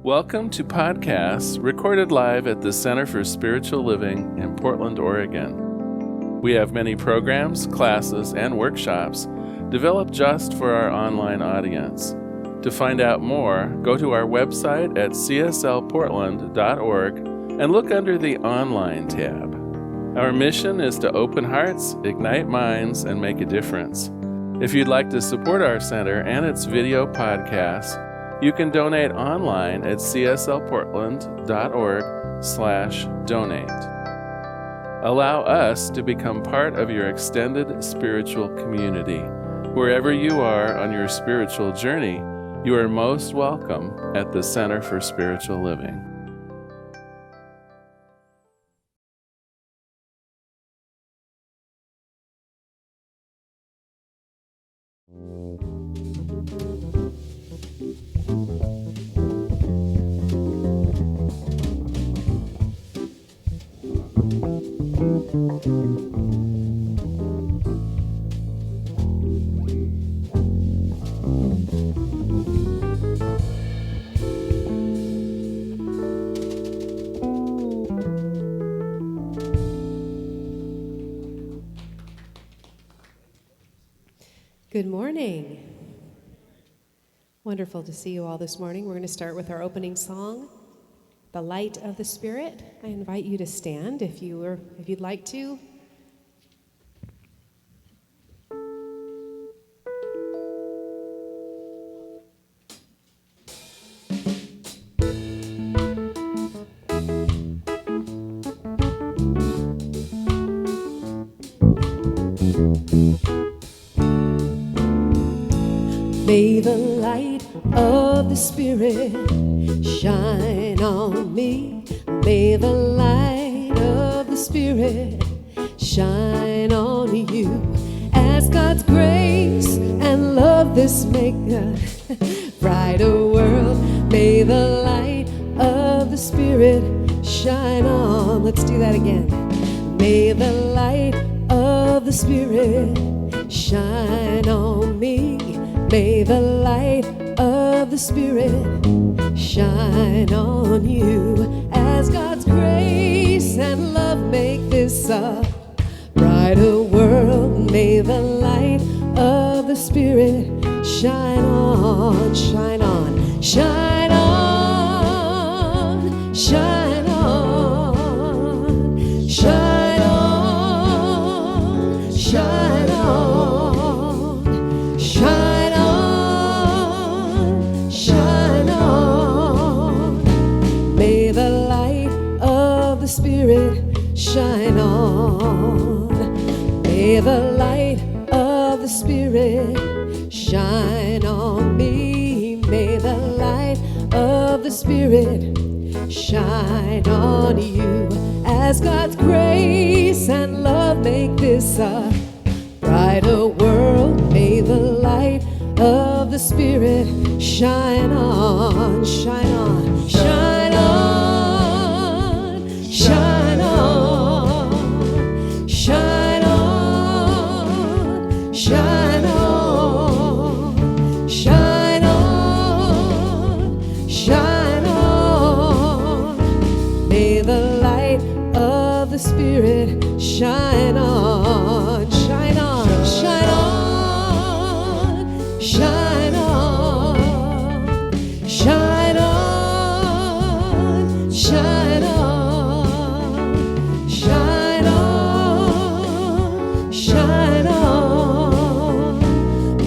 Welcome to podcasts recorded live at the Center for Spiritual Living in Portland, Oregon. We have many programs, classes, and workshops developed just for our online audience. To find out more, go to our website at cslportland.org and look under the Online tab. Our mission is to open hearts, ignite minds, and make a difference. If you'd like to support our center and its video podcasts, you can donate online at cslportland.org/donate. Allow us to become part of your extended spiritual community. Wherever you are on your spiritual journey, you are most welcome at the Center for Spiritual Living. Good morning. Wonderful to see you all this morning. We're going to start with our opening song, The Light of the Spirit. I invite you to stand if you'd like to. May the light of the Spirit shine on me. May the light of the Spirit shine on you. As God's grace and love this make a brighter world. May the light of the Spirit shine on. Let's do that again. May the light of the Spirit shine on me. May the light of the Spirit shine on you. As God's grace and love make this a brighter world. May the light of the Spirit shine on, shine on, shine on, shine on, shine on, shine on, shine. Spirit shine on. May the light of the Spirit shine on me. May the light of the Spirit shine on you. As God's grace and love make this a brighter world. May the light of the Spirit shine on, shine on, shine on. Shine on, shine on, shine on, shine on, shine on. May the light of the Spirit shine on, shine on, shine on, shine on, shine on, shine on. Shine on.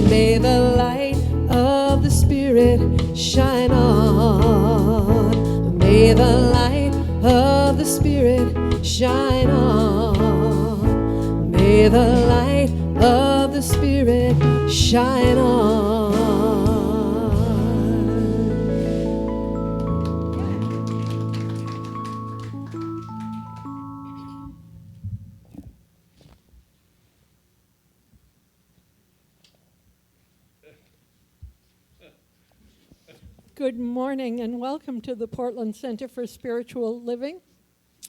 May the light of the Spirit shine on. May the light of the Spirit shine on. Good morning and welcome to the Portland Center for Spiritual Living,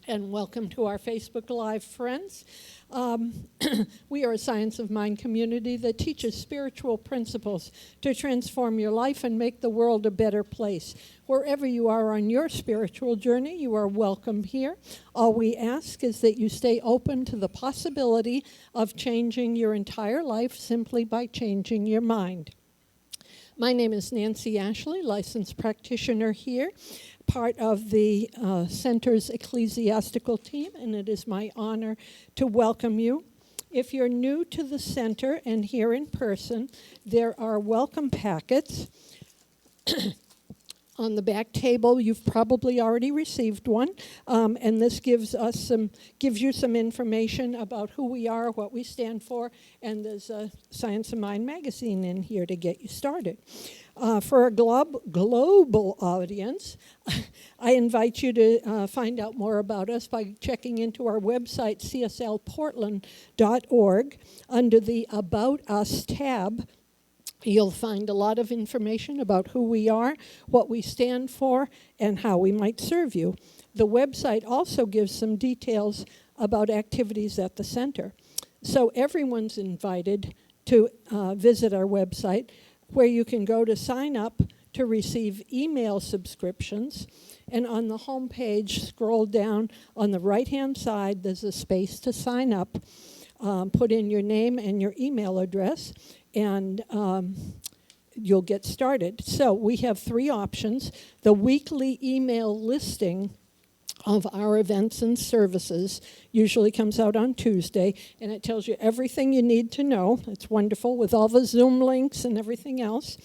and welcome to our Facebook Live friends. We are a science of mind community that teaches spiritual principles to transform your life and make the world a better place. Wherever you are on your spiritual journey, you are welcome here. All we ask is that you stay open to the possibility of changing your entire life simply by changing your mind. My name is Nancy Ashley, licensed practitioner here, part of the Center's ecclesiastical team, and it is my honor to welcome you. If you're new to the Center and here in person, there are welcome packets. On the back table, you've probably already received one, and this gives you some information about who we are, what we stand for, and there's a Science of Mind magazine in here to get you started. For a global audience, I invite you to find out more about us by checking into our website, cslportland.org. Under the About Us tab, you'll find a lot of information about who we are, what we stand for, and how we might serve you. The website also gives some details about activities at the center. So everyone's invited to visit our website, where you can go to sign up to receive email subscriptions. And on the home page, scroll down on the right-hand side, there's a space to sign up. Put in your name and your email address, and you'll get started. So we have three options. The weekly email listing of our events and services usually comes out on Tuesday, and it tells you everything you need to know. It's wonderful with all the Zoom links and everything else.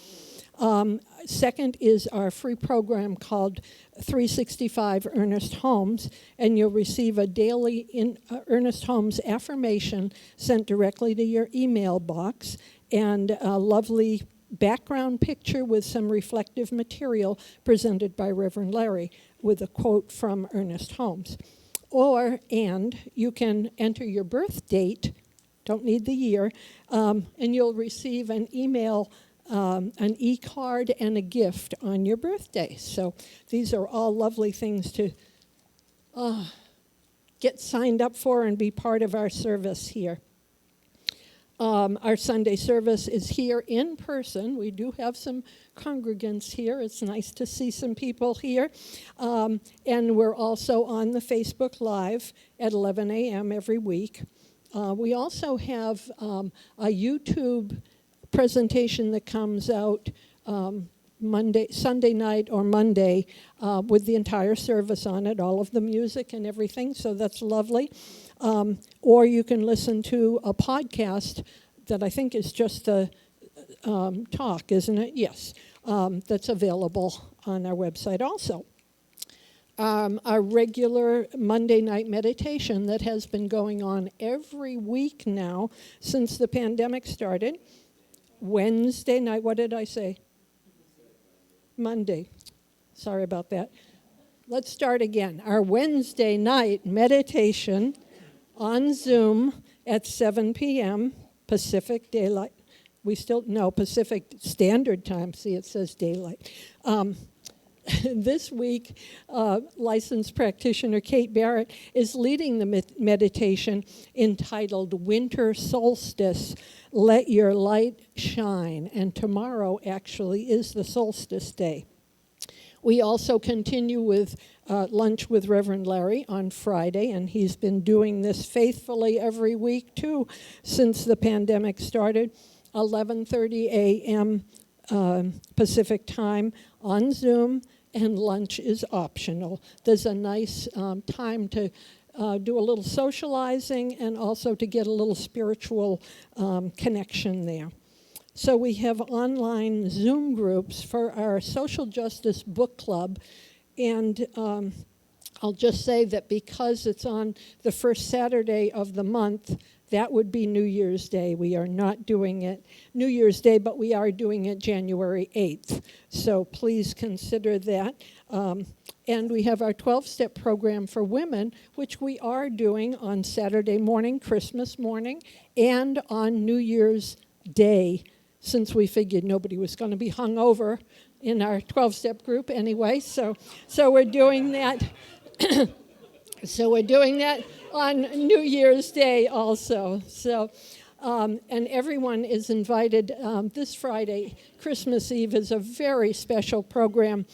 Second is our free program called 365 Ernest Holmes, and you'll receive a daily Ernest Holmes affirmation sent directly to your email box, and a lovely background picture with some reflective material presented by Reverend Lauri with a quote from Ernest Holmes. And you can enter your birth date, don't need the year, and you'll receive an email, an e-card, and a gift on your birthday. So these are all lovely things to get signed up for and be part of our service here. Our Sunday service is here in person. We do have some congregants here. It's nice to see some people here. And we're also on the Facebook Live at 11 a.m. every week. We also have a YouTube presentation that comes out Sunday night or Monday with the entire service on it, all of the music and everything, so that's lovely. Or you can listen to a podcast that I think is just the talk, isn't it? Yes, that's available on our website also. Our regular Monday night meditation that has been going on every week now since the pandemic started. Wednesday night, what did I say? Monday. Sorry about that. Let's start again. Our Wednesday night meditation on Zoom at 7 p.m. Pacific Daylight. Pacific Standard Time. See, it says daylight. This week, licensed practitioner Kate Barrett is leading the meditation entitled Winter Solstice, Let Your Light Shine. And tomorrow actually is the solstice day. We also continue with lunch with Reverend Lauri on Friday, and he's been doing this faithfully every week, too, since the pandemic started, 11:30 a.m. Pacific time on Zoom, and lunch is optional. There's a nice time to do a little socializing and also to get a little spiritual connection there. So we have online Zoom groups for our social justice book club, and I'll just say that because it's on the first Saturday of the month, that would be New Year's Day. We are not doing it New Year's Day, but we are doing it January 8th. So please consider that. And we have our 12-step program for women, which we are doing on Saturday morning, Christmas morning, and on New Year's Day, since we figured nobody was going to be hung over in our 12-step group anyway. So we're doing that. So we're doing that on New Year's Day also. So, and everyone is invited this Friday. Christmas Eve is a very special program.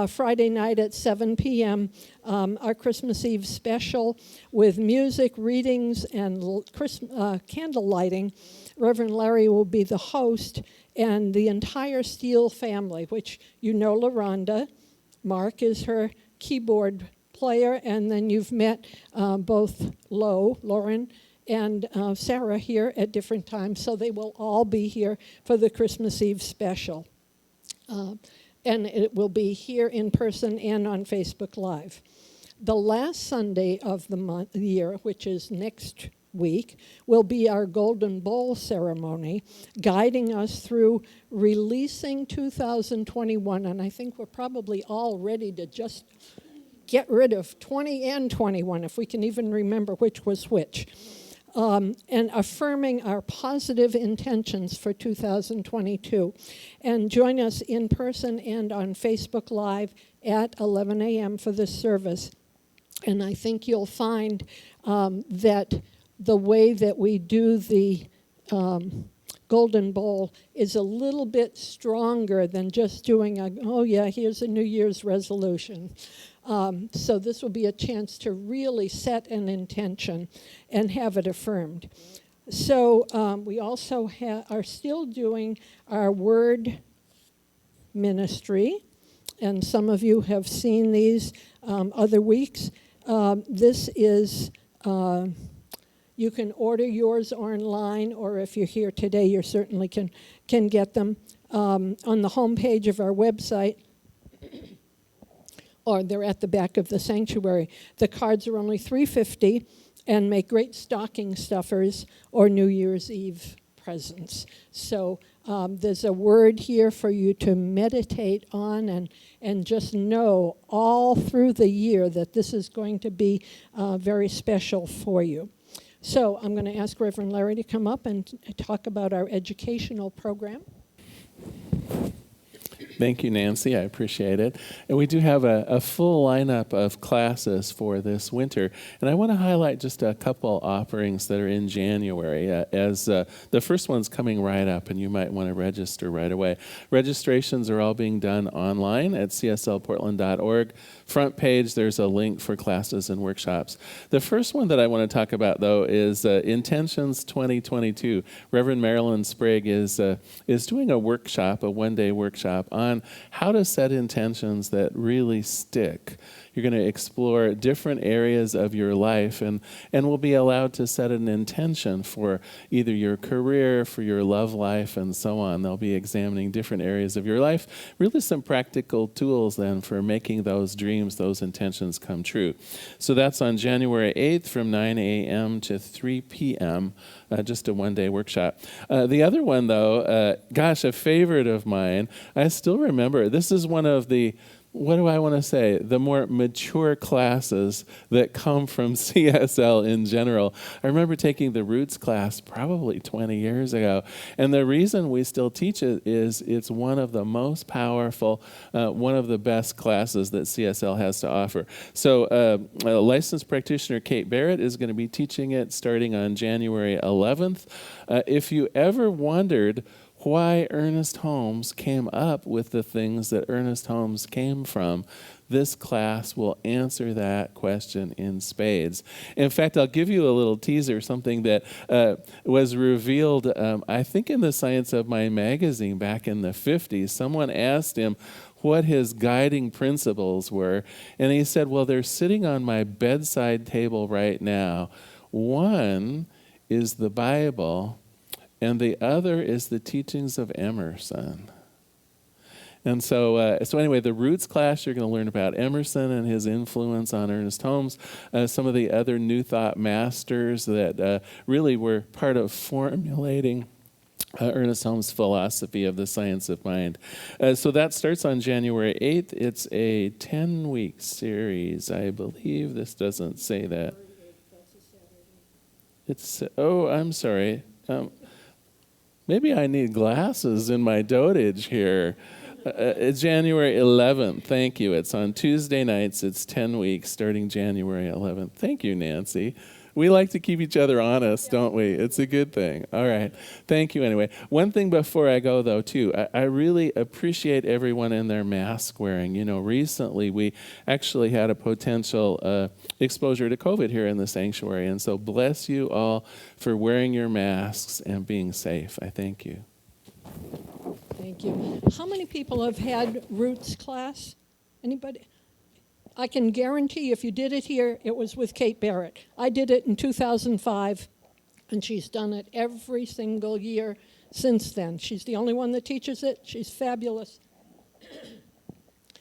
Friday night at 7 p.m., our Christmas Eve special with music, readings, and candle lighting. Reverend Larry will be the host, and the entire Steele family, which you know LaRonda. Mark is her keyboard player, and then you've met both Lauren, and Sarah here at different times, so they will all be here for the Christmas Eve special. And it will be here in person and on Facebook Live. The last Sunday of the year, which is next week, will be our Golden Bowl ceremony, guiding us through releasing 2021, and I think we're probably all ready to just get rid of 20 and 21, if we can even remember which was which. And affirming our positive intentions for 2022. And join us in person and on Facebook Live at 11 a.m. for this service. And I think you'll find that the way that we do the Golden Bowl is a little bit stronger than just doing here's a New Year's resolution. So this will be a chance to really set an intention and have it affirmed. So we also are still doing our word ministry, and some of you have seen these other weeks. This is, you can order yours online, or if you're here today, you certainly can get them on the homepage of our website, or they're at the back of the sanctuary. The cards are only $3.50 and make great stocking stuffers or New Year's Eve presents. So there's a word here for you to meditate on and just know all through the year that this is going to be very special for you. So I'm going to ask Reverend Larry to come up and talk about our educational program. Thank you, Nancy. I appreciate it. And we do have a full lineup of classes for this winter. And I want to highlight just a couple offerings that are in January, as the first one's coming right up, and you might want to register right away. Registrations are all being done online at cslportland.org. Front page, there's a link for classes and workshops. The first one that I want to talk about, though, is Intentions 2022. Reverend Marilyn Sprague is doing a workshop, a one-day workshop, on how to set intentions that really stick. You're going to explore different areas of your life and will be allowed to set an intention for either your career, for your love life, and so on. They'll be examining different areas of your life, really some practical tools then for making those dreams, those intentions come true. So that's on January 8th from 9 a.m. to 3 p.m., just a one-day workshop. The other one, though, a favorite of mine, I still remember, this is one of the, what do I want to say, the more mature classes that come from CSL in general. I remember taking the Roots class probably 20 years ago, and the reason we still teach it is it's one of the most powerful, one of the best classes that CSL has to offer. So licensed practitioner Kate Barrett is going to be teaching it starting on January 11th. If you ever wondered why Ernest Holmes came up with the things that Ernest Holmes came from, this class will answer that question in spades. In fact, I'll give you a little teaser, something that was revealed, I think in the Science of Mind magazine back in the 50s. Someone asked him what his guiding principles were, and he said, well, they're sitting on my bedside table right now. One is the Bible, and the other is the teachings of Emerson. And so anyway, the Roots class, you're going to learn about Emerson and his influence on Ernest Holmes, some of the other New Thought masters that really were part of formulating Ernest Holmes' philosophy of the science of mind. So that starts on January 8th. It's a 10-week series, I believe. This doesn't say that. I'm sorry. Maybe I need glasses in my dotage here. It's January 11th. Thank you. It's on Tuesday nights. It's 10 weeks starting January 11th. Thank you, Nancy. We like to keep each other honest, don't we? It's a good thing. All right. Thank you anyway. One thing before I go, though, too, I really appreciate everyone in their mask wearing. You know, recently we actually had a potential exposure to COVID here in the sanctuary. And so bless you all for wearing your masks and being safe. I thank you. Thank you. How many people have had Roots class? Anybody? I can guarantee if you did it here, it was with Kate Barrett. I did it in 2005, and she's done it every single year since then. She's the only one that teaches it. She's fabulous.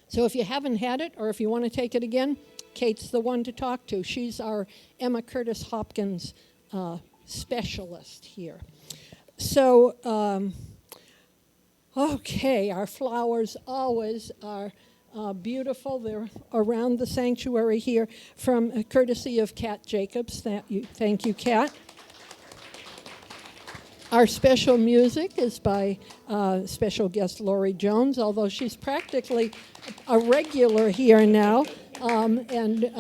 So if you haven't had it, or if you want to take it again, Kate's the one to talk to. She's our Emma Curtis Hopkins specialist here. So, okay, our flowers always are beautiful. They're around the sanctuary here from courtesy of Kat Jacobs. Thank you, Kat. Our special music is by special guest Lauri Jones, although she's practically a regular here now. And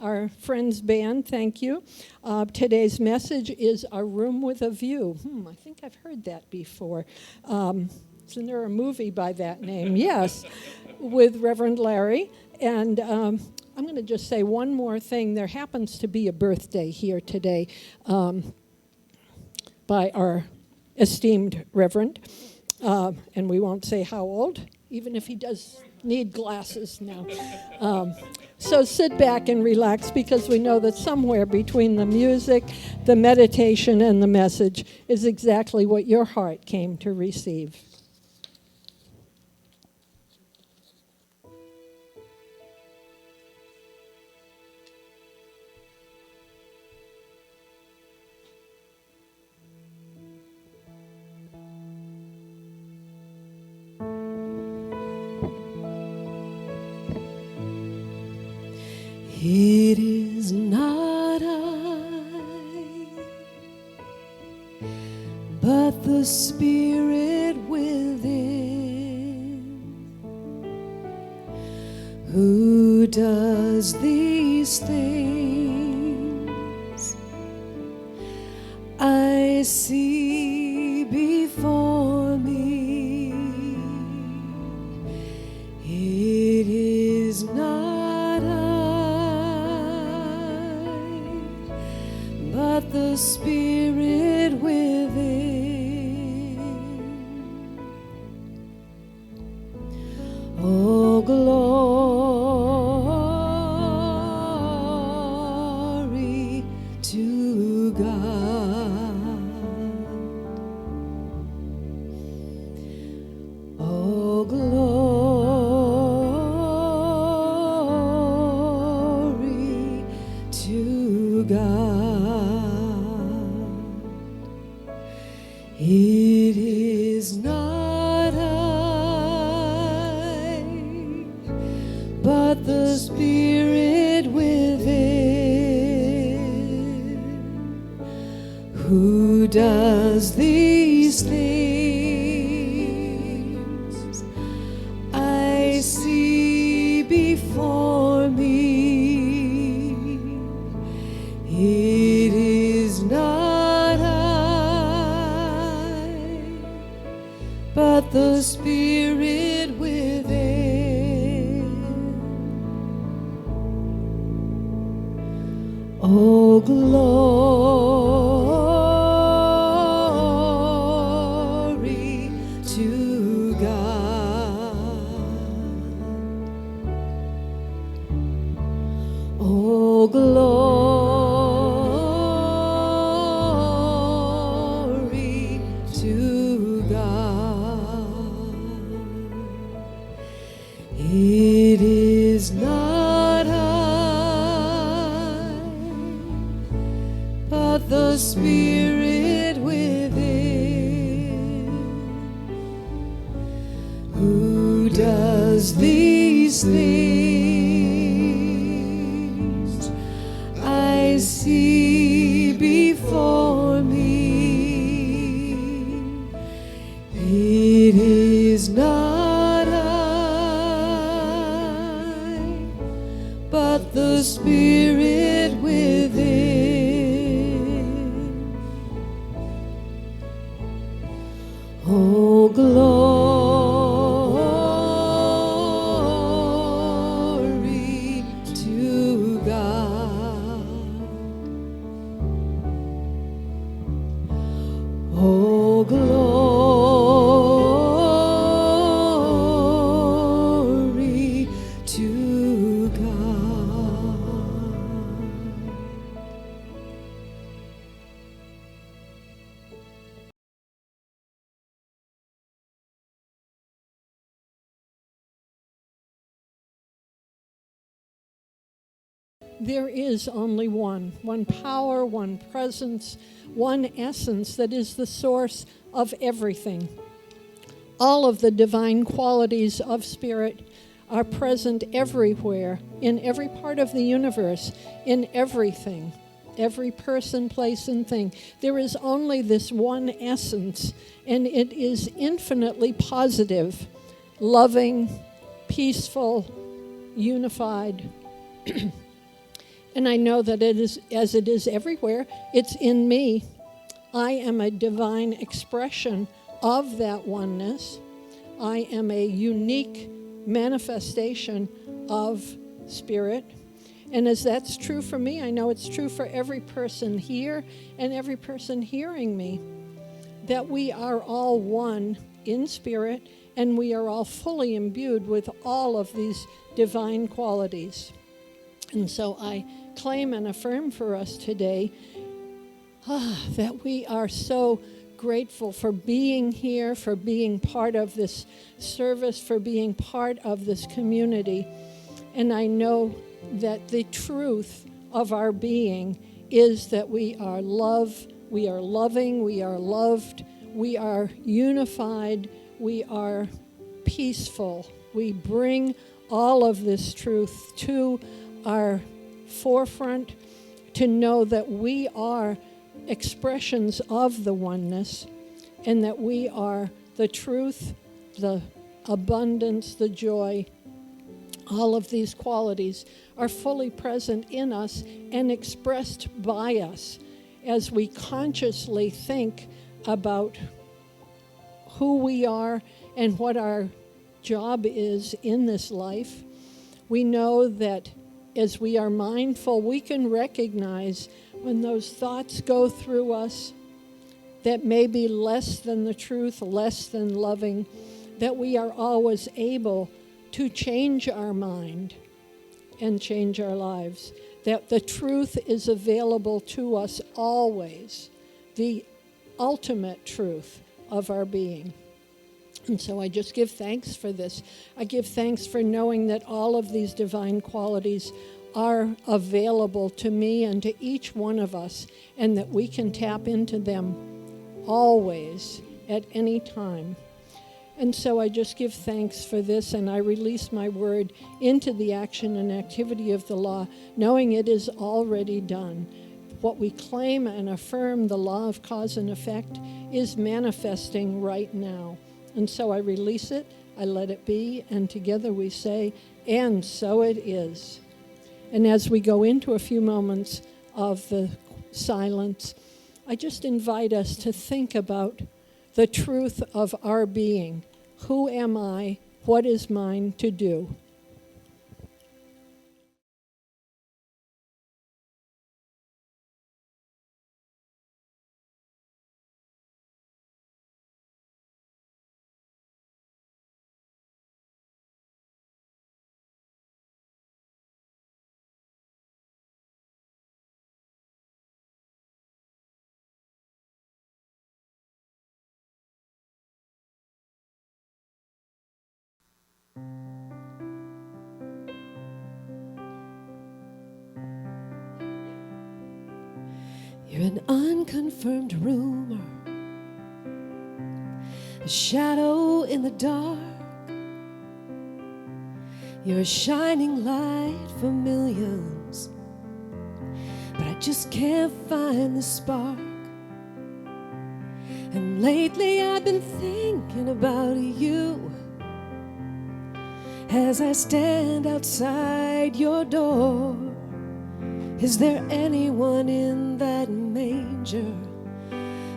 our friends band, thank you. Today's message is A Room with a View. I think I've heard that before. Isn't there a movie by that name? Yes, with Reverend Larry. And I'm going to just say one more thing. There happens to be a birthday here today by our esteemed Reverend. And we won't say how old, even if he does need glasses now. So sit back and relax, because we know that somewhere between the music, the meditation, and the message is exactly what your heart came to receive. It is not I, but the Spirit within, who does these things. I see before me. It is not but the Spirit within. Oh, glory to God. Oh, glory to God. It is not I, but the Spirit within, who does these things. I see before me. It is not I, but the Spirit within. Oh, glory to God. Oh, glory to God. It is not I, but the Spirit within, who does these things. I see before me. It is not I, but the Spirit within, there is only one power, one presence, one essence that is the source of everything. All of the divine qualities of spirit are present everywhere, in every part of the universe, in everything, every person, place, and thing. There is only this one essence, and it is infinitely positive, loving, peaceful, unified. And I know that it is, as it is everywhere, it's in me. I am a divine expression of that oneness. I am a unique manifestation of spirit. And as that's true for me, I know it's true for every person here and every person hearing me, that we are all one in spirit, and we are all fully imbued with all of these divine qualities. And so I claim and affirm for us today that we are so grateful for being here, for being part of this service, for being part of this community. And I know that the truth of our being is that we are love, we are loving, we are loved, we are unified, we are peaceful. We bring all of this truth to our forefront to know that we are expressions of the oneness, and that we are the truth, the abundance, the joy. All of these qualities are fully present in us and expressed by us as we consciously think about who we are and what our job is in this life. We know that as we are mindful, we can recognize when those thoughts go through us that may be less than the truth, less than loving, that we are always able to change our mind and change our lives, that the truth is available to us always, the ultimate truth of our being. And so I just give thanks for this. I give thanks for knowing that all of these divine qualities are available to me and to each one of us, and that we can tap into them always, at any time. And so I just give thanks for this, and I release my word into the action and activity of the law, knowing it is already done. What we claim and affirm, the law of cause and effect, is manifesting right now. And so I release it, I let it be, and together we say, and so it is. And as we go into a few moments of the silence, I just invite us to think about the truth of our being. Who am I? What is mine to do? You're an unconfirmed rumor, a shadow in the dark. You're a shining light for millions, but I just can't find the spark. And lately I've been thinking about you as I stand outside your door. Is there anyone in that manger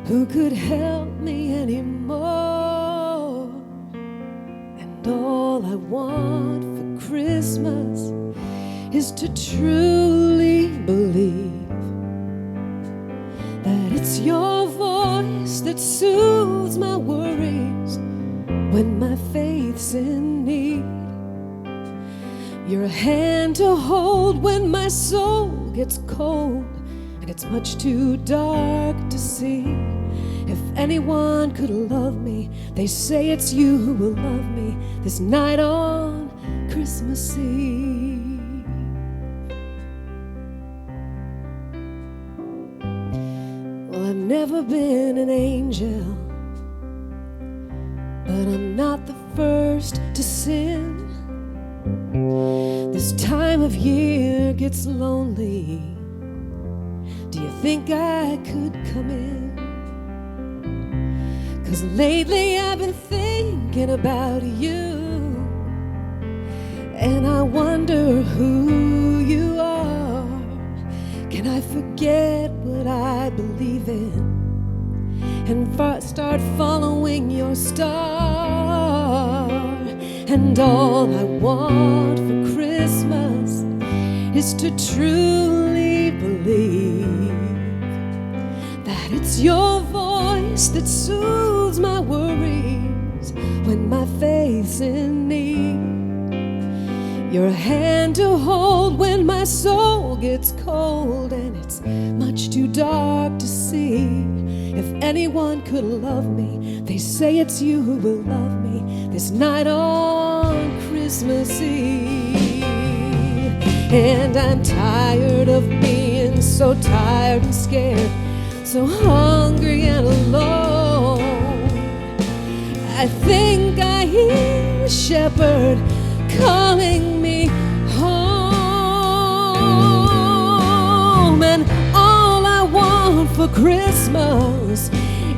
who could help me anymore? And all I want for Christmas is to truly believe that it's your voice that soothes my worries when my faith's in need. You're a hand to hold when my soul gets cold and it's much too dark to see. If anyone could love me, they say it's you who will love me this night on Christmas Eve. never been an angel, but I'm not the first to sin. This time of year gets lonely. Do you think I could come in? 'Cause lately I've been thinking about you, and I wonder who you are. Can I forget what I believe in and start following your star? And all I want for Christmas is to truly believe that it's your voice that soothes my worries when my faith's in need. You're a hand to hold when my soul gets cold and it's much too dark to see. If anyone could love me, they say it's you who will love me this night on Christmas Eve. And I'm tired of being so tired and scared, so hungry and alone. I think I hear a shepherd calling me home. And all I want for Christmas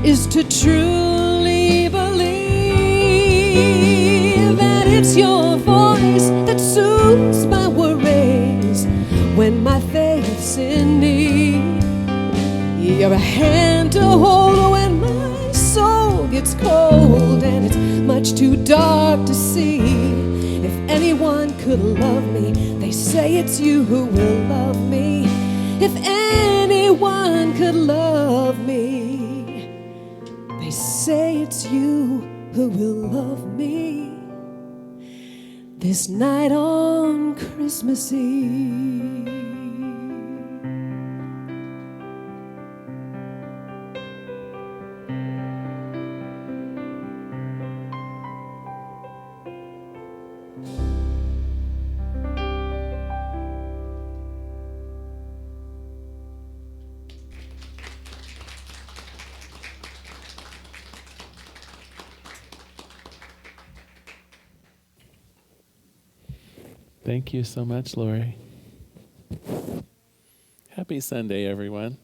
is to truly believe that it's your voice that soothes my worries when my faith's in need. You're a hand to hold when my soul gets cold and it's much too dark to see. If anyone could love me, they say it's you who will love me. If anyone could love me, they say it's you who will love me this night on Christmas Eve. Thank you so much, Lauri. Happy Sunday, everyone.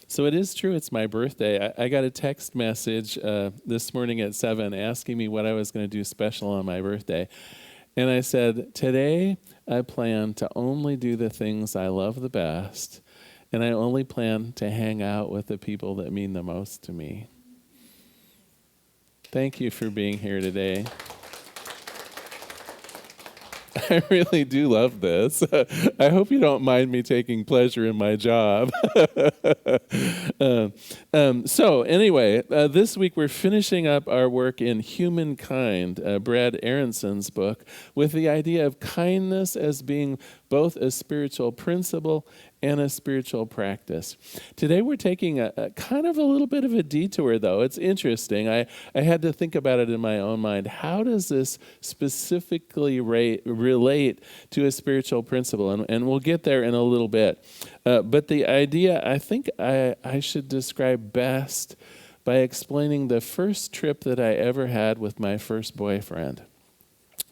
So it is true, it's my birthday. I got a text message this morning at 7 asking me what I was going to do special on my birthday. And I said, today I plan to only do the things I love the best, and I only plan to hang out with the people that mean the most to me. Thank you for being here today. I really do love this. I hope you don't mind me taking pleasure in my job. So anyway, this week we're finishing up our work in Humankind, Brad Aronson's book, with the idea of kindness as being both a spiritual principle and a spiritual practice. Today we're taking a kind of a little bit of a detour, though. It's interesting. I had to think about it in my own mind. How does this specifically relate to a spiritual principle? And we'll get there in a little bit. But the idea, I think I should describe best by explaining the first trip that I ever had with my first boyfriend.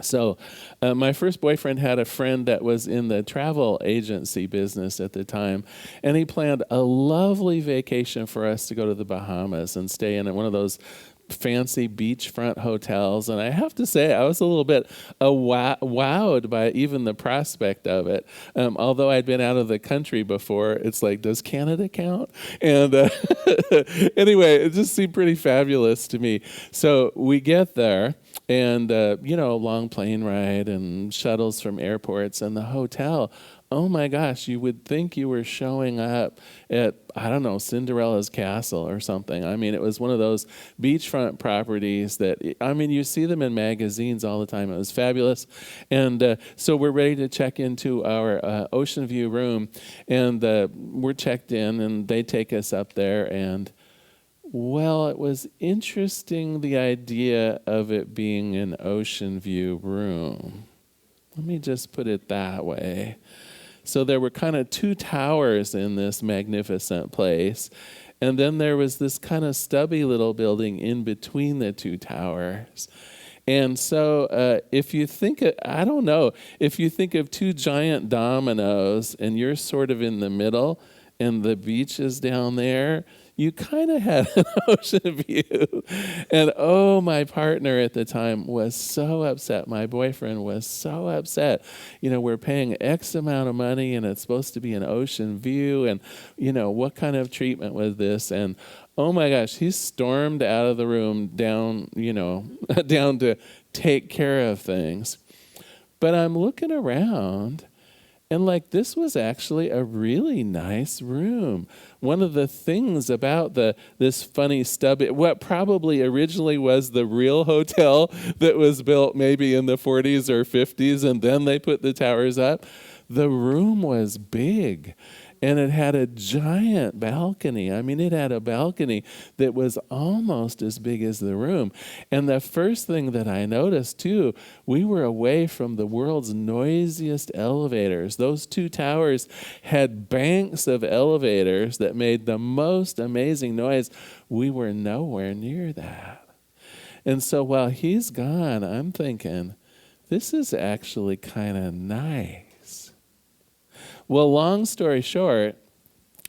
So my first boyfriend had a friend that was in the travel agency business at the time, and he planned a lovely vacation for us to go to the Bahamas and stay in one of those fancy beachfront hotels. And I have to say, I was a little bit wowed by even the prospect of it. Although I'd been out of the country before, it's like, does Canada count? And anyway, it just seemed pretty fabulous to me. So we get there, and long plane ride and shuttles from airports, and the hotel. Oh my gosh, you would think you were showing up at, I don't know, Cinderella's castle or something. I mean, it was one of those beachfront properties that, you see them in magazines all the time. It was fabulous. And so we're ready to check into our ocean view room, and we're checked in, and they take us up there, and well, it was interesting, the idea of it being an ocean view room. Let me just put it that way. So there were kind of two towers in this magnificent place, And then there was this kind of stubby little building in between the two towers. And so if you think, if you think of two giant dominoes and you're sort of in the middle and the beach is down there, you kind of had an ocean view. And my partner at the time was so upset. My boyfriend was so upset. We're paying X amount of money and it's supposed to be an ocean view. And, what kind of treatment was this? And oh my gosh, he stormed out of the room down to take care of things. But I'm looking around and this was actually a really nice room. One of the things about this funny stubby, what probably originally was the real hotel that was built maybe in the 40s or 50s, and then they put the towers up, the room was big. And it had a giant balcony. I mean, it had a balcony that was almost as big as the room. And the first thing that I noticed, too, we were away from the world's noisiest elevators. Those two towers had banks of elevators that made the most amazing noise. We were nowhere near that. And so while he's gone, I'm thinking, this is actually kind of nice. Well, long story short,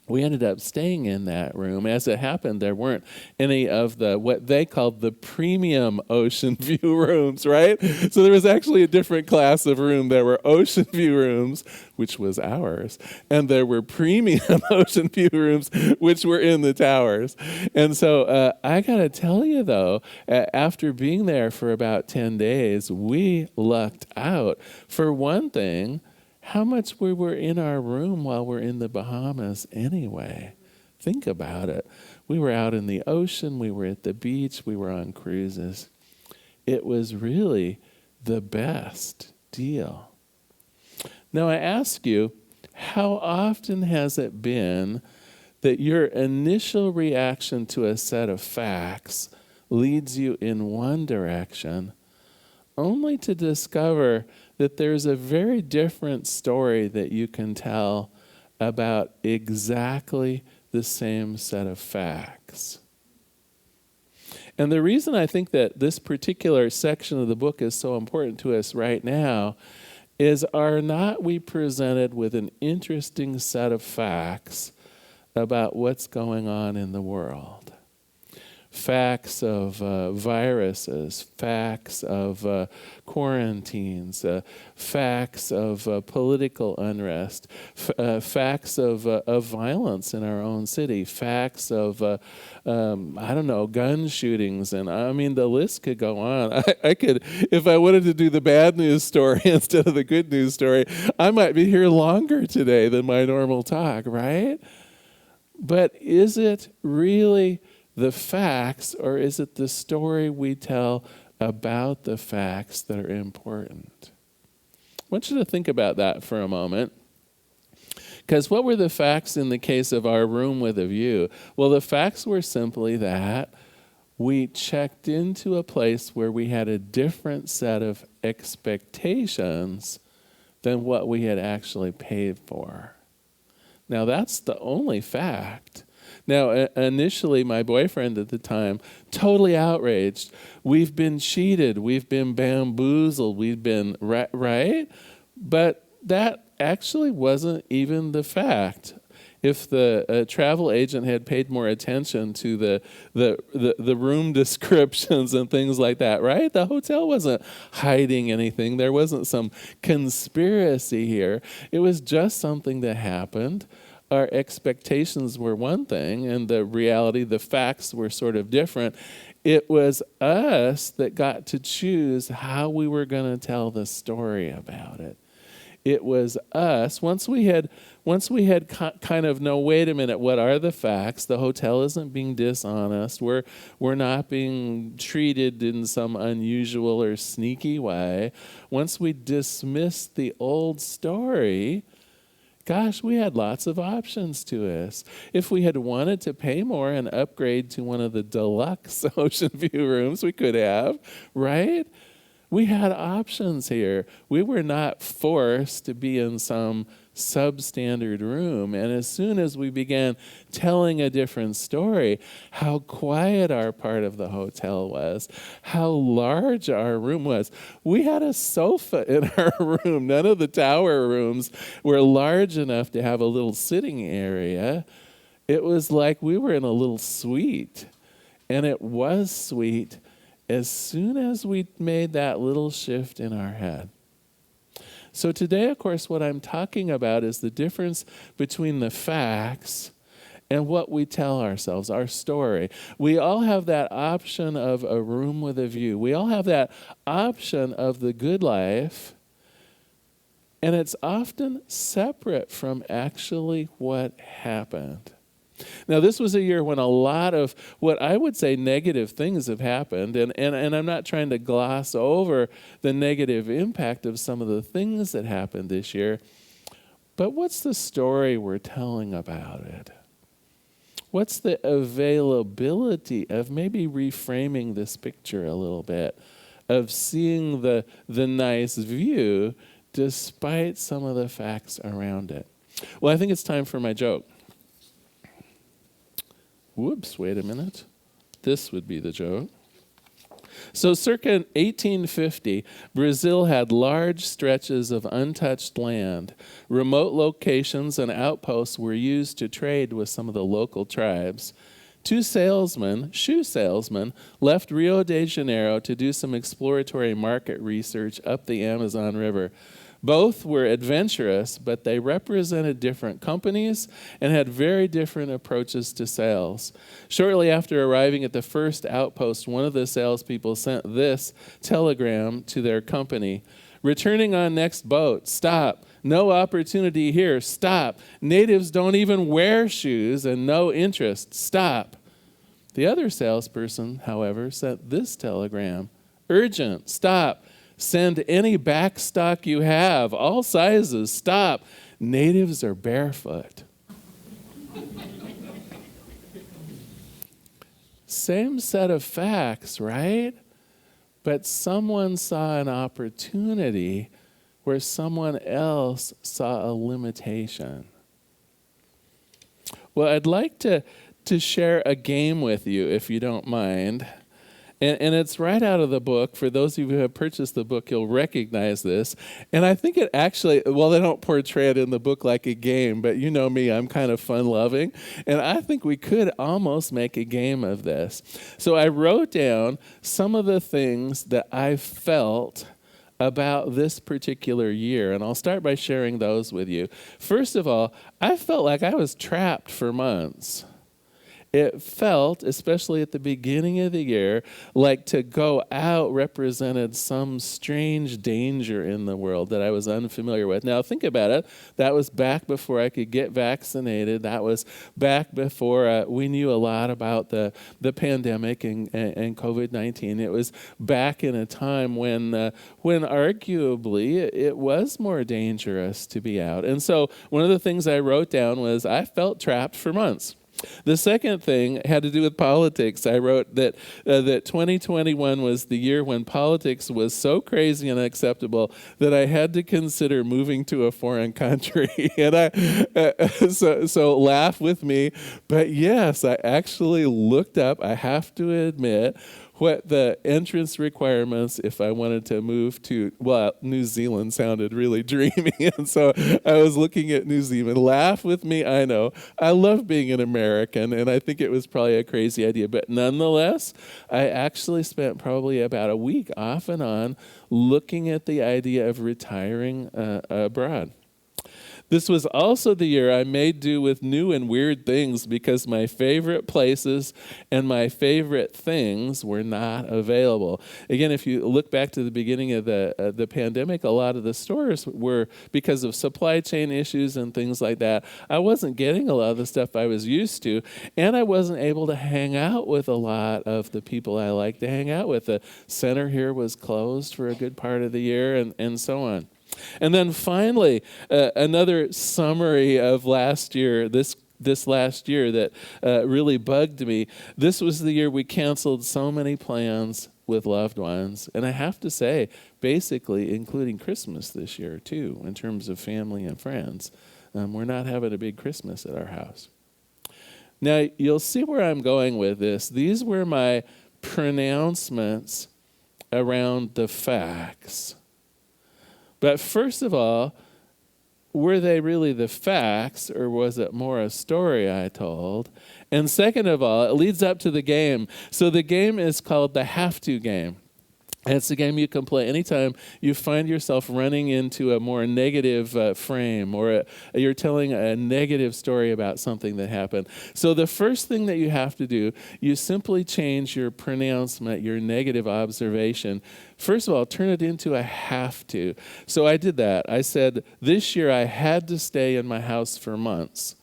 we ended up staying in that room. As it happened, there weren't any of what they called the premium ocean view rooms, right? So there was actually a different class of room. There were ocean view rooms, which was ours, and there were premium ocean view rooms, which were in the towers. And so I got to tell you, though, after being there for about 10 days, we lucked out. For one thing, how much we were in our room while we're in the Bahamas anyway. Think about it. We were out in the ocean, we were at the beach, we were on cruises. It was really the best deal. Now I ask you, how often has it been that your initial reaction to a set of facts leads you in one direction, only to discover that there's a very different story that you can tell about exactly the same set of facts? And the reason I think that this particular section of the book is so important to us right now is, are not we presented with an interesting set of facts about what's going on in the world? Facts of viruses, facts of quarantines, facts of political unrest, facts of violence in our own city, facts of, gun shootings. And I mean, the list could go on. I could, if I wanted to do the bad news story instead of the good news story, I might be here longer today than my normal talk, right? But is it really the facts, or is it the story we tell about the facts that are important? I want you to think about that for a moment. Because what were the facts in the case of our room with a view? Well, the facts were simply that we checked into a place where we had a different set of expectations than what we had actually paid for. Now, that's the only fact. Now, initially, my boyfriend at the time, totally outraged. We've been cheated. We've been bamboozled. We've been, right? But that actually wasn't even the fact. If the travel agent had paid more attention to the room descriptions and things like that, right? The hotel wasn't hiding anything. There wasn't some conspiracy here. It was just something that happened. Our expectations were one thing, and the reality, the facts were sort of different. It was us that got to choose how we were going to tell the story about it. It was us. Once we had kind of, no, wait a minute, what are the facts? The hotel isn't being dishonest. We're not being treated in some unusual or sneaky way. Once we dismissed the old story, gosh, we had lots of options to us. If we had wanted to pay more and upgrade to one of the deluxe ocean view rooms, we could have, right? We had options here. We were not forced to be in some substandard room. And as soon as we began telling a different story, how quiet our part of the hotel was, how large our room was. We had a sofa in our room. None of the tower rooms were large enough to have a little sitting area. It was like we were in a little suite. And it was sweet as soon as we made that little shift in our head. So today, of course, what I'm talking about is the difference between the facts and what we tell ourselves, our story. We all have that option of a room with a view. We all have that option of the good life, and it's often separate from actually what happened. Now, this was a year when a lot of what I would say negative things have happened, and I'm not trying to gloss over the negative impact of some of the things that happened this year, but what's the story we're telling about it? What's the availability of maybe reframing this picture a little bit, of seeing the nice view despite some of the facts around it? Well, I think it's time for my joke. Whoops, wait a minute. This would be the joke. So circa 1850, Brazil had large stretches of untouched land. Remote locations and outposts were used to trade with some of the local tribes. Two salesmen, shoe salesmen, left Rio de Janeiro to do some exploratory market research up the Amazon River. Both were adventurous, but they represented different companies and had very different approaches to sales. Shortly after arriving at the first outpost, one of the salespeople sent this telegram to their company: "Returning on next boat. Stop. No opportunity here. Stop. Natives don't even wear shoes and no interest. Stop." The other salesperson, however, sent this telegram: "Urgent. Stop. Send any back stock you have, all sizes. Stop. Natives are barefoot." Same set of facts, right? But someone saw an opportunity where someone else saw a limitation. Well, I'd like to share a game with you, if you don't mind. And it's right out of the book. For those of you who have purchased the book, you'll recognize this. And I think it actually, well, they don't portray it in the book like a game, but you know me, I'm kind of fun-loving. And I think we could almost make a game of this. So I wrote down some of the things that I felt about this particular year, and I'll start by sharing those with you. First of all, I felt like I was trapped for months. It felt, especially at the beginning of the year, like to go out represented some strange danger in the world that I was unfamiliar with. Now, think about it. That was back before I could get vaccinated. That was back before we knew a lot about the pandemic and COVID-19. It was back in a time when arguably it was more dangerous to be out. And so one of the things I wrote down was I felt trapped for months. The second thing had to do with politics. I wrote that 2021 was the year when politics was so crazy and unacceptable that I had to consider moving to a foreign country. And so laugh with me. But yes, I actually looked up, I have to admit, what the entrance requirements if I wanted to move to, well, New Zealand sounded really dreamy. And so I was looking at New Zealand. Laugh with me, I know. I love being an American, and I think it was probably a crazy idea. But nonetheless, I actually spent probably about a week off and on looking at the idea of retiring abroad. This was also the year I made do with new and weird things because my favorite places and my favorite things were not available. Again, if you look back to the beginning of the pandemic, a lot of the stores were, because of supply chain issues and things like that, I wasn't getting a lot of the stuff I was used to, and I wasn't able to hang out with a lot of the people I like to hang out with. The center here was closed for a good part of the year, and so on. And then finally, another summary of last year, this last year that really bugged me. This was the year we canceled so many plans with loved ones. And I have to say, basically, including Christmas this year, too, in terms of family and friends. We're not having a big Christmas at our house. Now, you'll see where I'm going with this. These were my pronouncements around the facts. But first of all, were they really the facts, or was it more a story I told? And second of all, it leads up to the game. So the game is called the have to game. And it's a game you can play anytime you find yourself running into a more negative frame, or you're telling a negative story about something that happened. So the first thing that you have to do, you simply change your pronouncement, your negative observation. First of all, turn it into a have to. So I did that. I said, this year I had to stay in my house for months.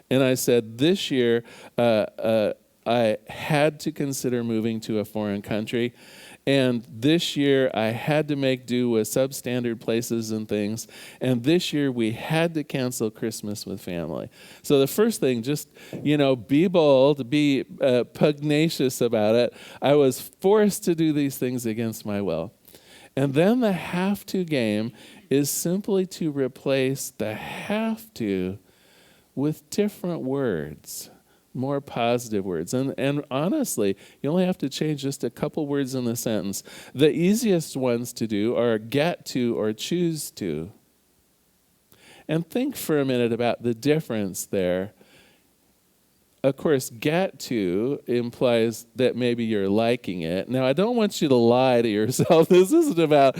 And I said, this year I had to consider moving to a foreign country. And this year, I had to make do with substandard places and things. And this year, we had to cancel Christmas with family. So the first thing, just, be bold, be pugnacious about it. I was forced to do these things against my will. And then the have to game is simply to replace the have to with different words. More positive words. And honestly, you only have to change just a couple words in the sentence. The easiest ones to do are get to or choose to. And think for a minute about the difference there. Of course, get to implies that maybe you're liking it. Now, I don't want you to lie to yourself. This isn't about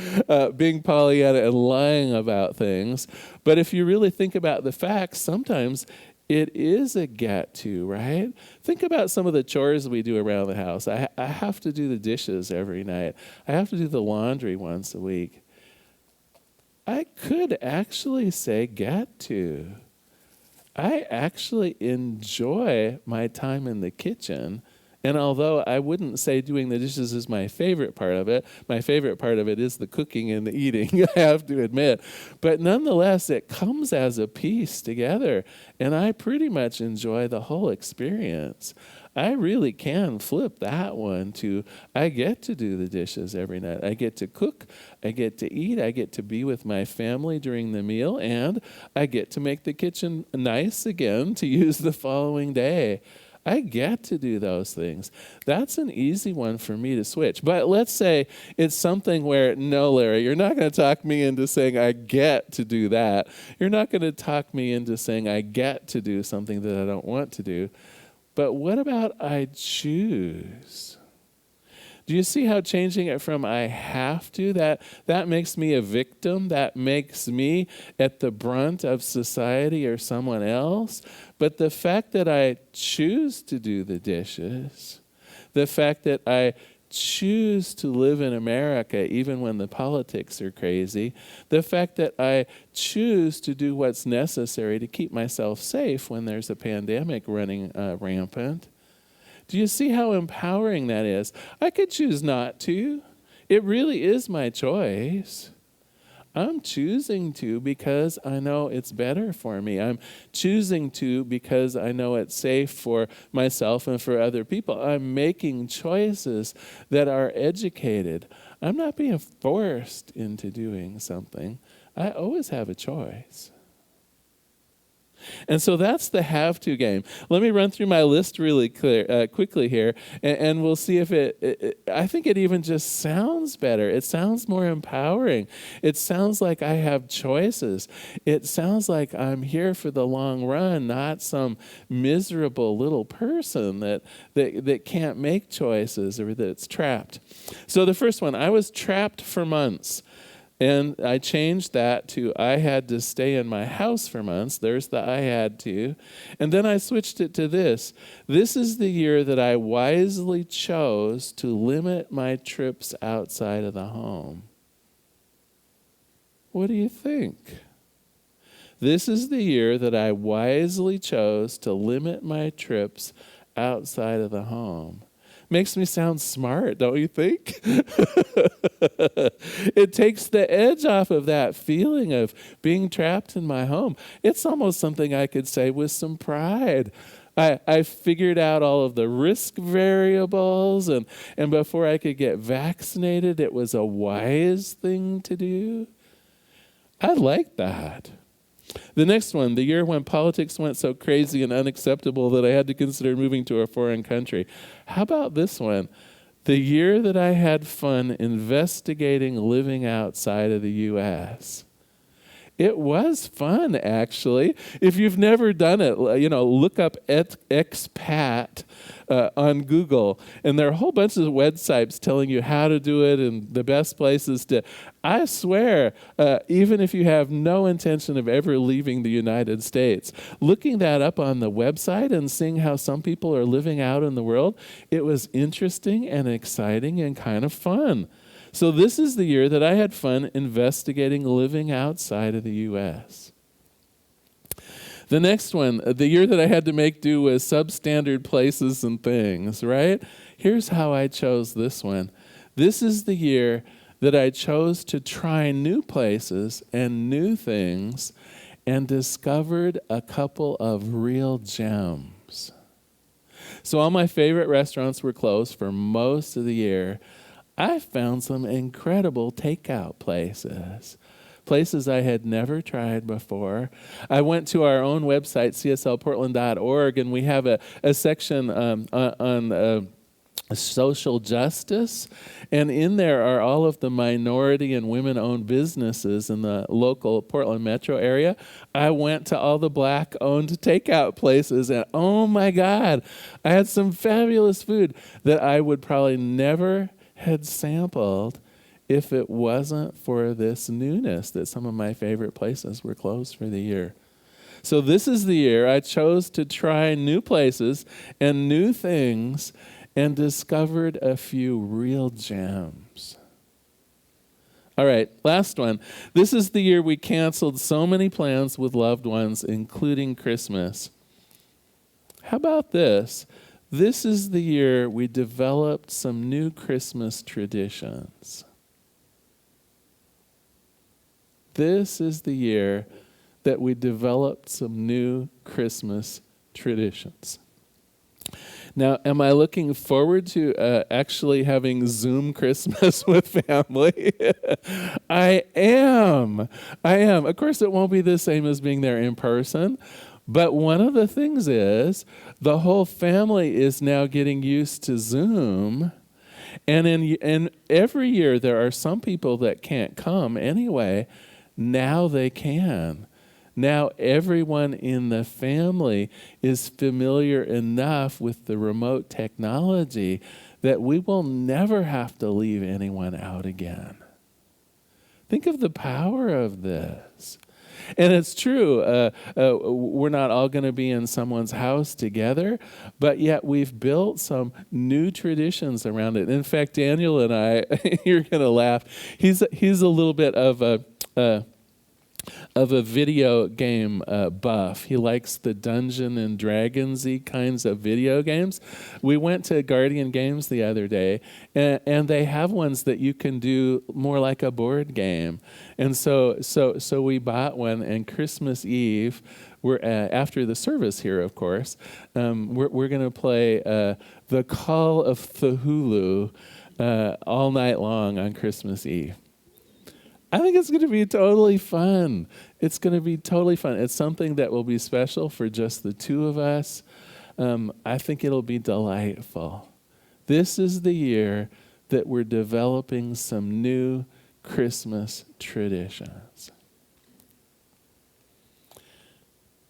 being Pollyanna and lying about things. But if you really think about the facts, sometimes it is a get to, right? Think about some of the chores we do around the house. I have to do the dishes every night. I have to do the laundry once a week. I could actually say get to. I actually enjoy my time in the kitchen. And although I wouldn't say doing the dishes is my favorite part of it, my favorite part of it is the cooking and the eating, I have to admit. But nonetheless, it comes as a piece together. And I pretty much enjoy the whole experience. I really can flip that one to, I get to do the dishes every night. I get to cook, I get to eat, I get to be with my family during the meal, and I get to make the kitchen nice again to use the following day. I get to do those things. That's an easy one for me to switch. But let's say it's something where, no, Larry, you're not going to talk me into saying I get to do that. You're not going to talk me into saying I get to do something that I don't want to do. But what about I choose? Do you see how changing it from I have to, that makes me a victim, that makes me at the brunt of society or someone else? But the fact that I choose to do the dishes, the fact that I choose to live in America even when the politics are crazy, the fact that I choose to do what's necessary to keep myself safe when there's a pandemic running rampant, do you see how empowering that is? I could choose not to. It really is my choice. I'm choosing to because I know it's better for me. I'm choosing to because I know it's safe for myself and for other people. I'm making choices that are educated. I'm not being forced into doing something. I always have a choice. And so that's the have to game. Let me run through my list really quickly here, and we'll see if I think it even just sounds better. It sounds more empowering. It sounds like I have choices. It sounds like I'm here for the long run, not some miserable little person that can't make choices or that's trapped. So the first one, I was trapped for months. And I changed that to I had to stay in my house for months. There's the I had to. And then I switched it to this. This is the year that I wisely chose to limit my trips outside of the home. What do you think? This is the year that I wisely chose to limit my trips outside of the home. Makes me sound smart, don't you think? It takes the edge off of that feeling of being trapped in my home. It's almost something I could say with some pride. I figured out all of the risk variables, and before I could get vaccinated, it was a wise thing to do. I like that. The next one, the year when politics went so crazy and unacceptable that I had to consider moving to a foreign country. How about this one? The year that I had fun investigating living outside of the U.S. It was fun, actually. If you've never done it, look up expat on Google, and there are a whole bunch of websites telling you how to do it and the best places to. I swear, even if you have no intention of ever leaving the United States, looking that up on the website and seeing how some people are living out in the world, it was interesting and exciting and kind of fun. So this is the year that I had fun investigating living outside of the U.S. The next one, the year that I had to make do with substandard places and things, right? Here's how I chose this one. This is the year that I chose to try new places and new things and discovered a couple of real gems. So all my favorite restaurants were closed for most of the year. I found some incredible takeout places I had never tried before. I went to our own website, cslportland.org, and we have a section on social justice, and in there are all of the minority and women-owned businesses in the local Portland metro area. I went to all the Black-owned takeout places, and oh my God, I had some fabulous food that I would probably never had sampled if it wasn't for this newness that some of my favorite places were closed for the year. So this is the year I chose to try new places and new things and discovered a few real gems. All right, last one. This is the year we canceled so many plans with loved ones, including Christmas. How about this? This is the year we developed some new Christmas traditions. This is the year that we developed some new Christmas traditions. Now, am I looking forward to actually having Zoom Christmas with family? I am. Of course, it won't be the same as being there in person. But one of the things is the whole family is now getting used to Zoom. And every year there are some people that can't come anyway. Now they can. Now everyone in the family is familiar enough with the remote technology that we will never have to leave anyone out again. Think of the power of this. And it's true, we're not all going to be in someone's house together, but yet we've built some new traditions around it. In fact, Daniel and I, you're going to laugh, he's a little bit of a video game buff. He likes the Dungeon and Dragons-y kinds of video games. We went to Guardian Games the other day, and they have ones that you can do more like a board game. And so we bought one, and Christmas Eve, we're after the service here, of course, we're going to play The Call of Cthulhu all night long on Christmas Eve. I think it's going to be totally fun. It's going to be totally fun. It's something that will be special for just the two of us. I think it'll be delightful. This is the year that we're developing some new Christmas traditions.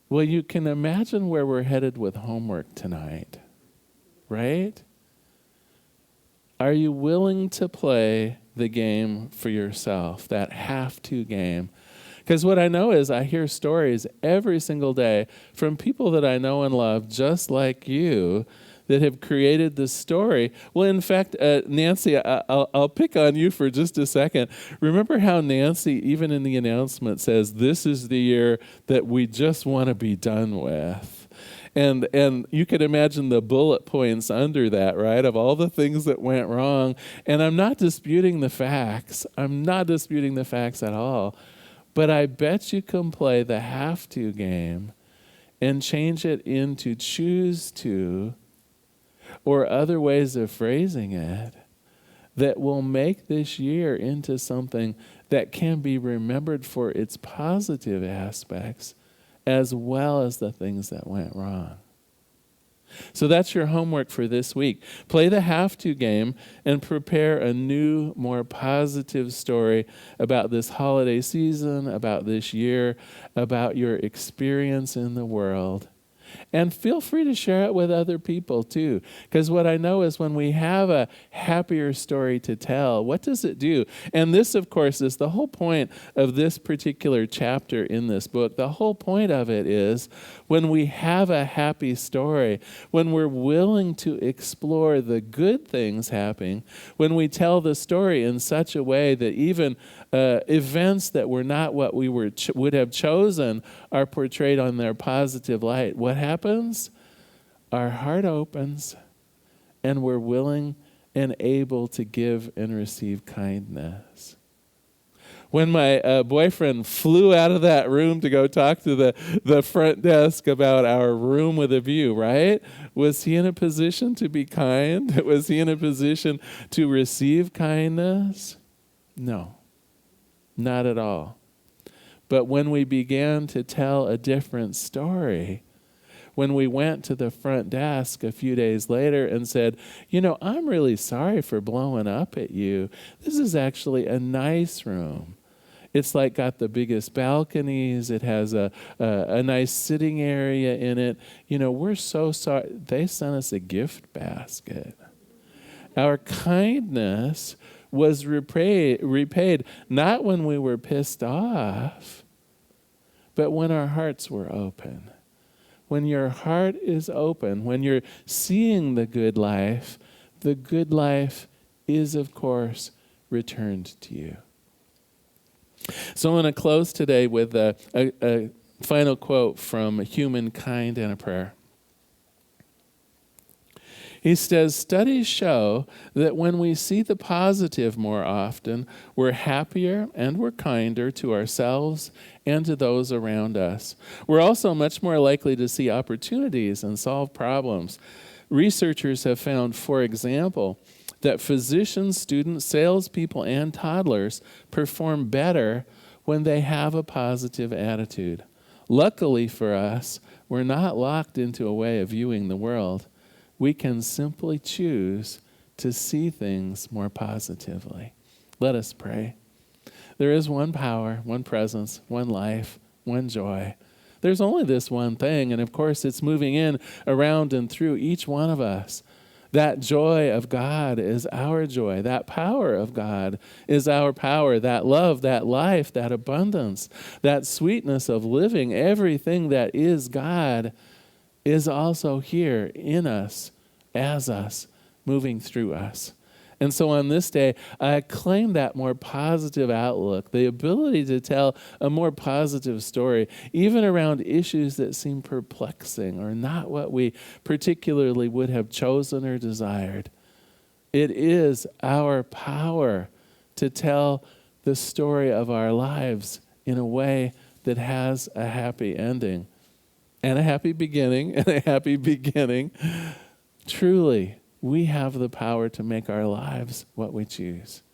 Well, you can imagine where we're headed with homework tonight, right? Are you willing to play the game for yourself, that have-to game? Because what I know is I hear stories every single day from people that I know and love, just like you, that have created this story. Well, in fact, Nancy, I'll pick on you for just a second. Remember how Nancy, even in the announcement, says, this is the year that we just want to be done with. And you could imagine the bullet points under that, right, of all the things that went wrong. And I'm not disputing the facts. I'm not disputing the facts at all. But I bet you can play the have-to game and change it into choose to, or other ways of phrasing it, that will make this year into something that can be remembered for its positive aspects as well as the things that went wrong. So that's your homework for this week. Play the have-to game and prepare a new, more positive story about this holiday season, about this year, about your experience in the world. And feel free to share it with other people too. Because what I know is when we have a happier story to tell, what does it do? And this, of course, is the whole point of this particular chapter in this book. The whole point of it is when we have a happy story, when we're willing to explore the good things happening, when we tell the story in such a way that even events that were not what we would have chosen are portrayed on their positive light, what happens? Our heart opens and we're willing and able to give and receive kindness. When my boyfriend flew out of that room to go talk to the front desk about our room with a view, right? Was he in a position to be kind? Was he in a position to receive kindness? No, not at all. But when we began to tell a different story, when we went to the front desk a few days later and said, I'm really sorry for blowing up at you. This is actually a nice room. It's got the biggest balconies. It has a nice sitting area in it. We're so sorry. They sent us a gift basket. Our kindness was repaid not when we were pissed off, but when our hearts were open. When your heart is open, when you're seeing the good life is, of course, returned to you. So I'm going to close today with a final quote from Humankind and a Prayer. He says, studies show that when we see the positive more often, we're happier and we're kinder to ourselves and to those around us. We're also much more likely to see opportunities and solve problems. Researchers have found, for example, that physicians, students, salespeople, and toddlers perform better when they have a positive attitude. Luckily for us, we're not locked into a way of viewing the world. We can simply choose to see things more positively. Let us pray. There is one power, one presence, one life, one joy. There's only this one thing, and of course it's moving in, around, and through each one of us. That joy of God is our joy. That power of God is our power. That love, that life, that abundance, that sweetness of living, everything that is God is also here in us, as us, moving through us. And so on this day, I claim that more positive outlook, the ability to tell a more positive story, even around issues that seem perplexing or not what we particularly would have chosen or desired. It is our power to tell the story of our lives in a way that has a happy ending and a happy beginning and a happy beginning. Truly, we have the power to make our lives what we choose.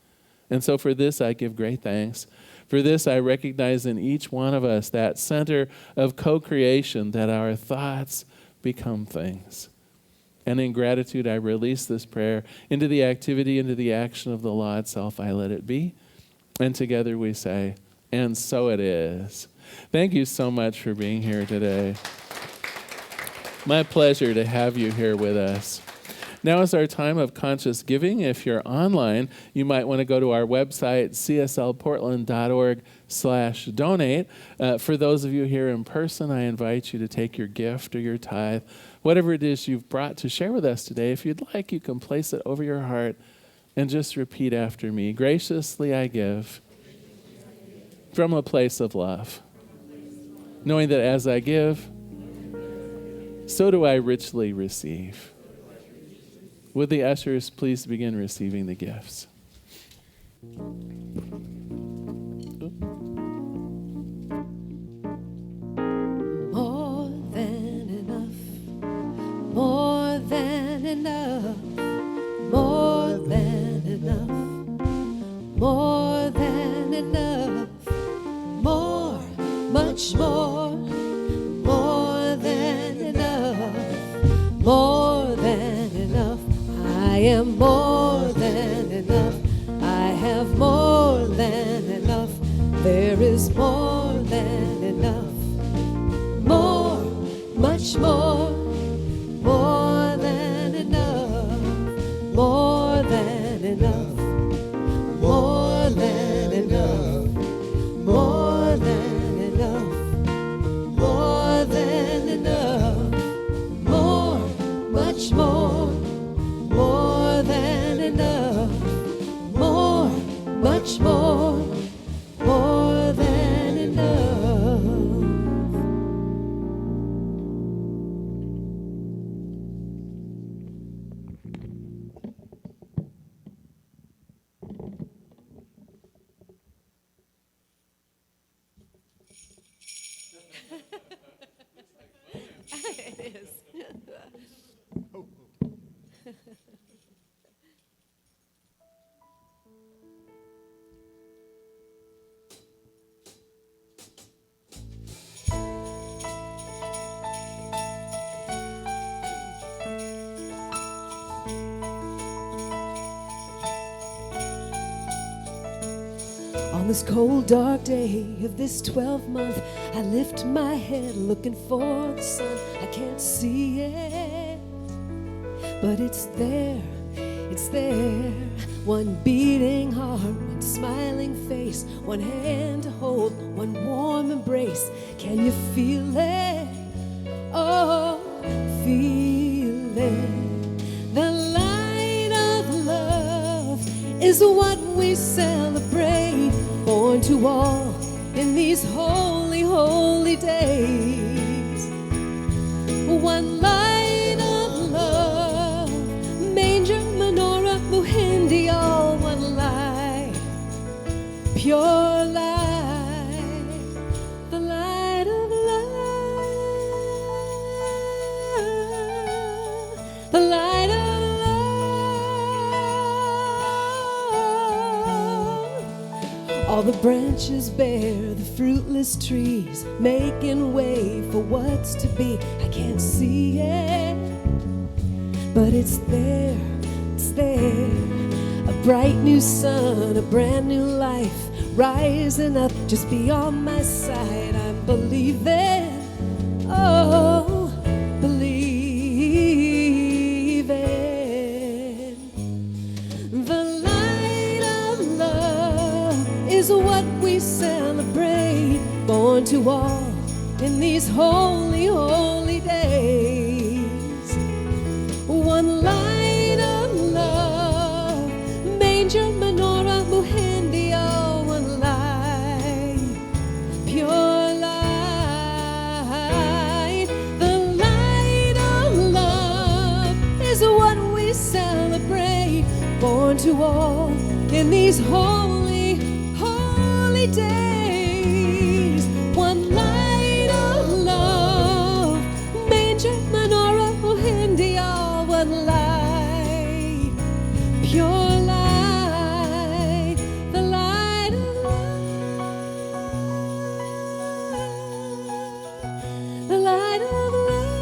And so for this, I give great thanks. For this, I recognize in each one of us that center of co-creation, that our thoughts become things. And in gratitude, I release this prayer into the activity, into the action of the law itself. I let it be. And together we say, and so it is. Thank you so much for being here today. My pleasure to have you here with us. Now is our time of conscious giving. If you're online, you might want to go to our website, cslportland.org/donate. For those of you here in person, I invite you to take your gift or your tithe, whatever it is you've brought to share with us today. If you'd like, you can place it over your heart and just repeat after me. Graciously I give from a place of love, knowing that as I give, so do I richly receive. Would the ushers please begin receiving the gifts? More than much more, more than enough, more than enough. I am more than enough. I have more than enough. There is more than enough. More, much more, more than enough. More than enough. More than enough. More than enough. More than enough. More, much more, more than enough. More, much more, more than enough. It is. On this cold, dark day of this 12th month, I lift my head looking for the sun. I can't see it, but it's there, it's there. One beating heart, one smiling face, one hand to hold, one warm embrace. Can you feel it? Oh, feel it. The light of love is what we celebrate. Born to all in these holy, holy days. One light of love, manger, menorah, muhindi, all one light, pure light, the light of love, the light of all the branches bear the fruitless trees, making way for what's to be. I can't see it, but it's there, it's there. A bright new sun, a brand new life, rising up just beyond my sight. I'm believing, oh, believing. The light of love is what we celebrate, born to all in these holy, holy days. One light of love, manger, menorah, muhindi, all one light, pure light. The light of love is what we celebrate, born to all in these holy, holy days. One light of love, manger, menorah, muhindi, all one light, pure light, the light of love, the light of love,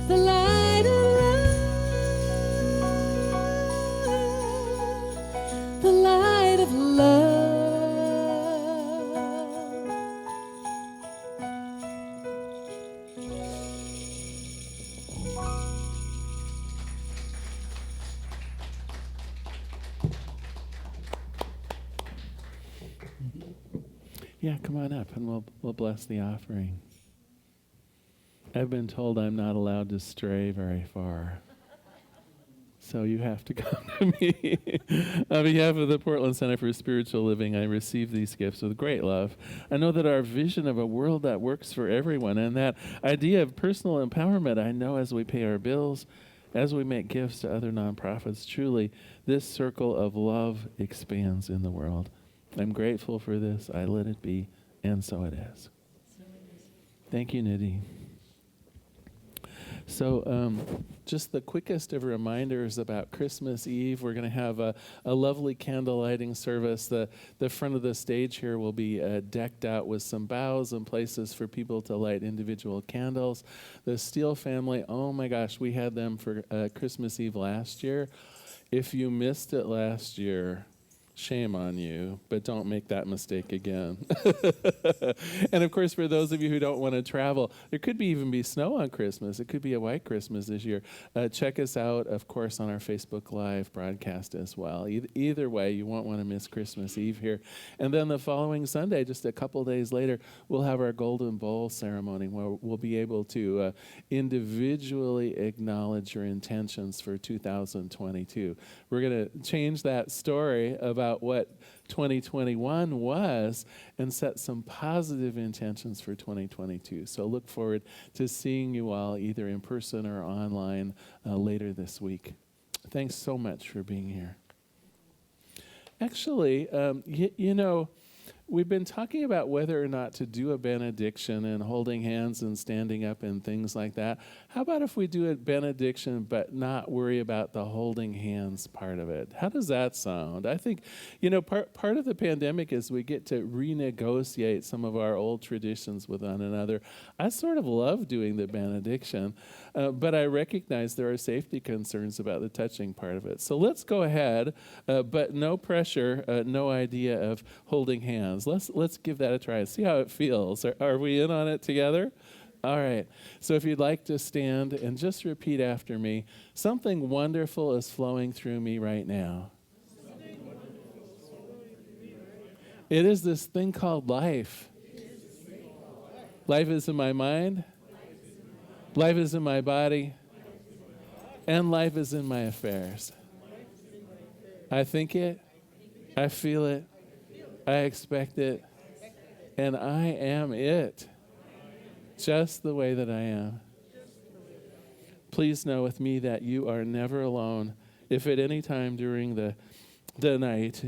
the light of love, the light of love. Yeah, come on up and we'll bless the offering. I've been told I'm not allowed to stray very far. So you have to come to me. On behalf of the Portland Center for Spiritual Living, I receive these gifts with great love. I know that our vision of a world that works for everyone and that idea of personal empowerment, I know as we pay our bills, as we make gifts to other nonprofits, truly this circle of love expands in the world. I'm grateful for this. I let it be, and so it is. Thank you, Nidhi. So just the quickest of reminders about Christmas Eve. We're going to have a lovely candle lighting service. The front of the stage here will be decked out with some boughs and places for people to light individual candles. The Steele family, oh my gosh, we had them for Christmas Eve last year. If you missed it last year, shame on you, but don't make that mistake again. And of course, for those of you who don't want to travel, there could even be snow on Christmas. It could be a white Christmas this year. Check us out, of course, on our Facebook Live broadcast as well. Either way, you won't want to miss Christmas Eve here. And then the following Sunday, just a couple days later, we'll have our Golden Bowl ceremony where we'll be able to individually acknowledge your intentions for 2022. We're going to change that story about what 2021 was and set some positive intentions for 2022. So look forward to seeing you all either in person or online later this week. Thanks so much for being here. Actually, you know, we've been talking about whether or not to do a benediction and holding hands and standing up and things like that. How about if we do a benediction but not worry about the holding hands part of it? How does that sound? I think, you know, part of the pandemic is we get to renegotiate some of our old traditions with one another. I sort of love doing the benediction, but I recognize there are safety concerns about the touching part of it. So let's go ahead, but no pressure, no idea of holding hands. Let's give that a try and see how it feels. Are we in on it together? All right. So if you'd like to stand and just repeat after me, something wonderful is flowing through me right now. It is this thing called life. Life is in my mind. Life is in my body. And life is in my affairs. I think it. I feel it. I expect it, and I am it, just the way that I am. Please know with me that you are never alone. If at any time during the night,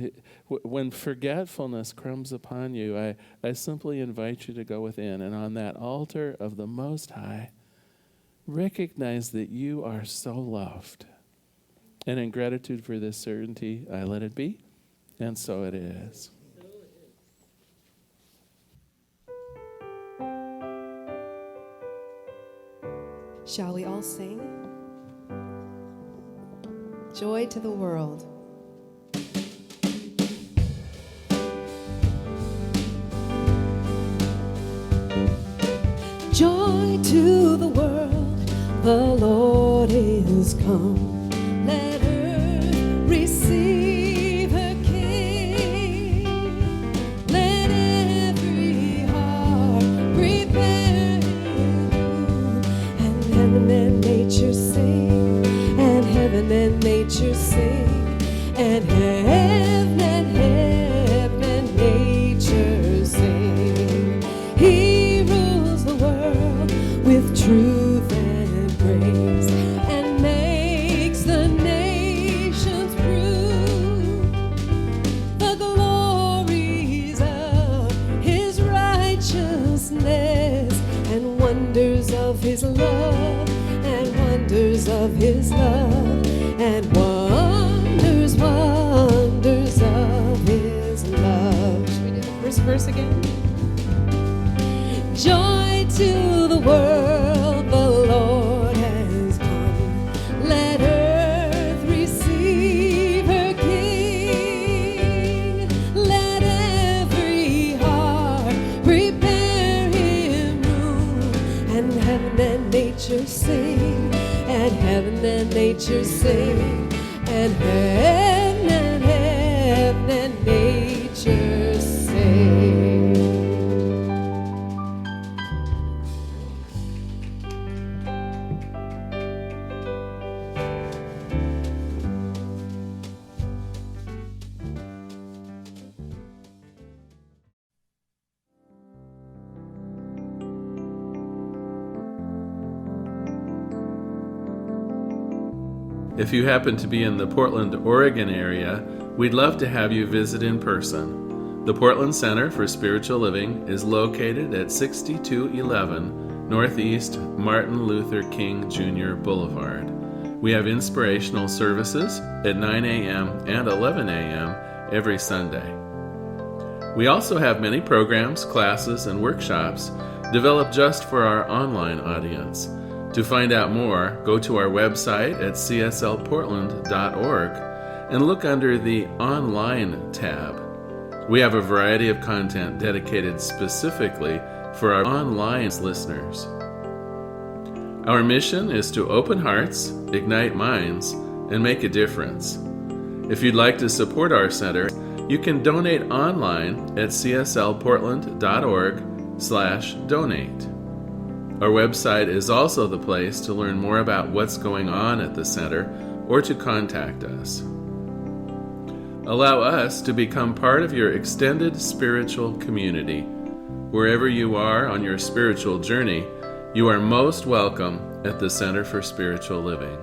when forgetfulness crumbs upon you, I simply invite you to go within, and on that altar of the Most High, recognize that you are so loved. And in gratitude for this certainty, I let it be, and so it is. Shall we all sing? Joy to the world. Joy to the world, the Lord is come. Let earth receive her King. Let every heart prepare him. And heaven and nature sing, and heaven and nature sing, and heaven and nature sing. He rules the world with truth and grace, and makes the nations prove the glories of his righteousness, and wonders of his love, and wonders of his love, and wonders of his love. Should we do the first verse again? Joy to the world, the Lord has come. Let earth receive her King. Let every heart prepare him room. And heaven and nature sing, and heaven and nature sing, and heaven and nature sing. If you happen to be in the Portland, Oregon area, we'd love to have you visit in person. The Portland Center for Spiritual Living is located at 6211 Northeast Martin Luther King Jr. Boulevard. We have inspirational services at 9 a.m. and 11 a.m. every Sunday. We also have many programs, classes, and workshops developed just for our online audience. To find out more, go to our website at cslportland.org and look under the Online tab. We have a variety of content dedicated specifically for our online listeners. Our mission is to open hearts, ignite minds, and make a difference. If you'd like to support our center, you can donate online at cslportland.org/donate. Our website is also the place to learn more about what's going on at the center or to contact us. Allow us to become part of your extended spiritual community. Wherever you are on your spiritual journey, you are most welcome at the Center for Spiritual Living.